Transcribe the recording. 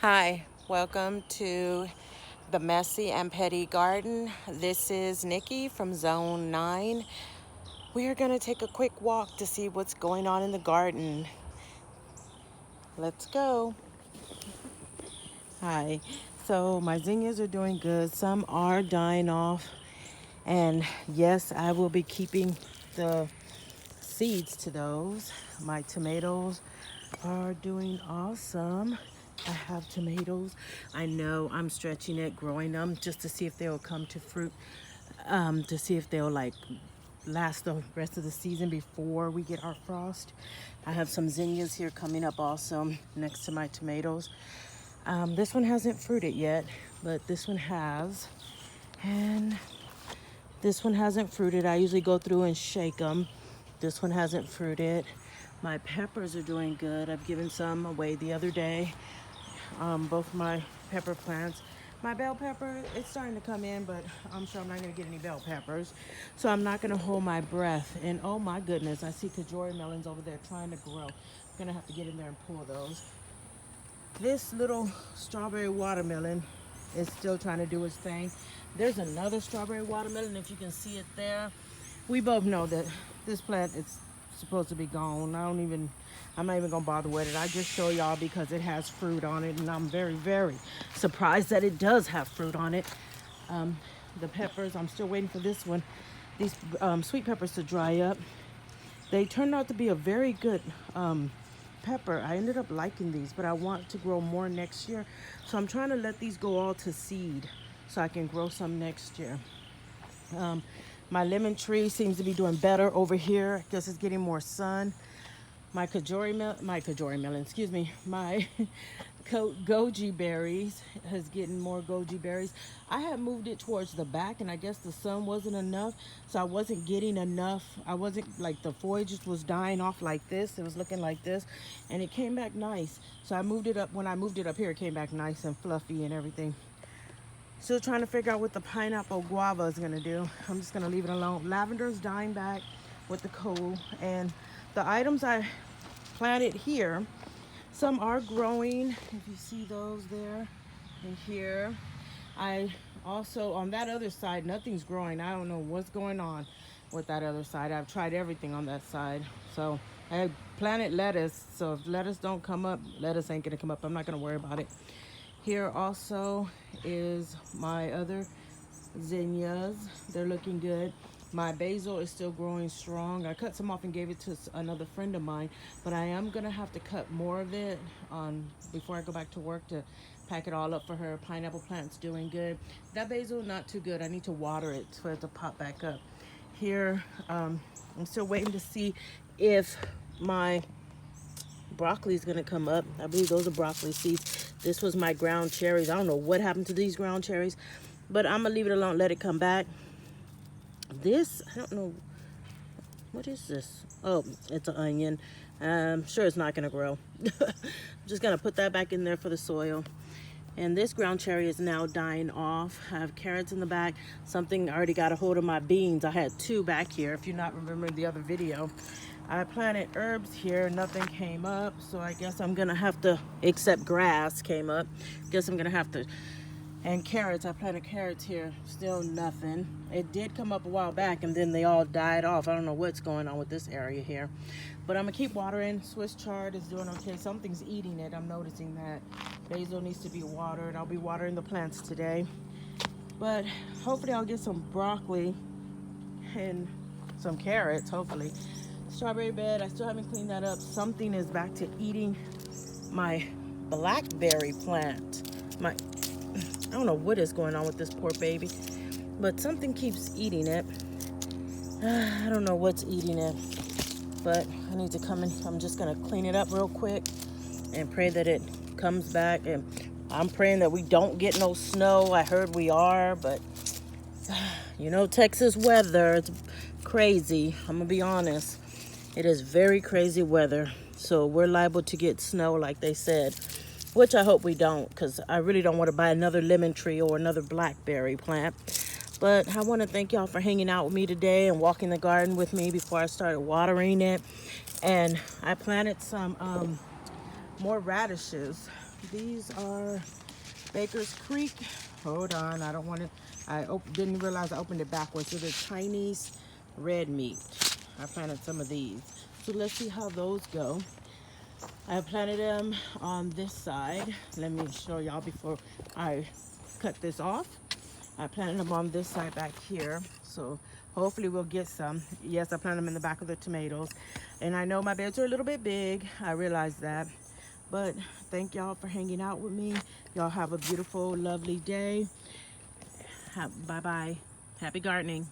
Hi, welcome to the Messy and Petty Garden. This is Nikki from Zone 9. We are going to take a quick walk to see what's going on in the garden. Let's go. Hi. So my zinnias are doing good. Some are dying off. And yes, I will be keeping the seeds to those. My tomatoes are doing awesome. I have tomatoes. I know I'm stretching it, growing them just to see if they'll come to fruit, to see if they'll like last the rest of the season before we get our frost. I have some zinnias here coming up also next to my tomatoes. This one hasn't fruited yet, but this one has. And this one hasn't fruited. I usually go through and shake them. This one hasn't fruited. My peppers are doing good. I've given some away the other day. Both my pepper plants. My bell pepper, it's starting to come in, but I'm sure I'm not going to get any bell peppers. So I'm not going to hold my breath. And oh my goodness, I see Kajori melons over there trying to grow. I'm going to have to get in there and pull those. This little strawberry watermelon is still trying to do its thing. There's another strawberry watermelon, if you can see it there. We both know that this plant is supposed to be gone. I'm not even gonna bother with it. I just show y'all because it has fruit on it, and I'm very, very surprised that it does have fruit on it. The peppers, I'm still waiting for this one. These sweet peppers to dry up. They turned out to be a very good pepper. I ended up liking these, but I want to grow more next year. So I'm trying to let these go all to seed so I can grow some next year. My lemon tree seems to be doing better over here. I guess it's getting more sun. My Kajori melon, excuse me, my goji berries is getting more goji berries. I had moved it towards the back, and I guess the sun wasn't enough, so I wasn't getting enough. I wasn't like the foliage was dying off like this. It was looking like this, and it came back nice. So I moved it up. When I moved it up here, it came back nice and fluffy and everything. Still trying to figure out what the pineapple guava is gonna do. I'm just gonna leave it alone. Lavender's dying back with the cold, and the items I planted here, some are growing. If you see those there and here, I also on that other side, nothing's growing. I don't know what's going on with that other side. I've tried everything on that side. So I planted lettuce. So if lettuce don't come up, lettuce ain't gonna come up. I'm not gonna worry about it. Here also is my other zinnias. They're looking good. My basil is still growing strong. I cut some off and gave it to another friend of mine, but I am gonna have to cut more of it on before I go back to work to pack it all up for her. Pineapple plant's doing good. That basil not too good. I need to water it for it to pop back up. Here, I'm still waiting to see if my broccoli is gonna come up. I believe those are broccoli seeds. This was my ground cherries. I don't know what happened to these ground cherries, but I'm gonna leave it alone, let it come back. This, I don't know, what is this? Oh, it's an onion. I'm sure it's not gonna grow. I'm just gonna put that back in there for the soil. And this ground cherry is now dying off. I have carrots in the back. Something already got a hold of my beans. I had two back here, if you're not remembering the other video. I planted herbs here, nothing came up, so I guess I'm gonna have to, except grass came up. Guess I'm gonna have to, and carrots, I planted carrots here, still nothing. It did come up a while back and then they all died off. I don't know what's going on with this area here. But I'm gonna keep watering. Swiss chard is doing okay. Something's eating it, I'm noticing that. Basil needs to be watered. I'll be watering the plants today. But hopefully I'll get some broccoli and some carrots, hopefully. Strawberry bed, I still haven't cleaned that up. Something is back to eating my blackberry plant. I don't know what is going on with this poor baby, but something keeps eating it. I don't know what's eating it, but I need to come in. I'm just gonna clean it up real quick and pray that it comes back. And I'm praying that we don't get no snow. I heard we are, but you know, Texas weather, it's crazy. I'm gonna be honest. It is very crazy weather. So we're liable to get snow like they said, which I hope we don't, because I really don't want to buy another lemon tree or another blackberry plant. But I want to thank y'all for hanging out with me today and walking the garden with me before I started watering it. And I planted some more radishes. These are Baker's Creek. Hold on, I don't want to. Didn't realize I opened it backwards. So the Chinese red meat. I planted some of these. So let's see how those go. I planted them on this side. Let me show y'all before I cut this off. I planted them on this side back here. So hopefully we'll get some. Yes, I planted them in the back of the tomatoes. And I know my beds are a little bit big. I realize that. But thank y'all for hanging out with me. Y'all have a beautiful, lovely day. Bye-bye. Happy gardening.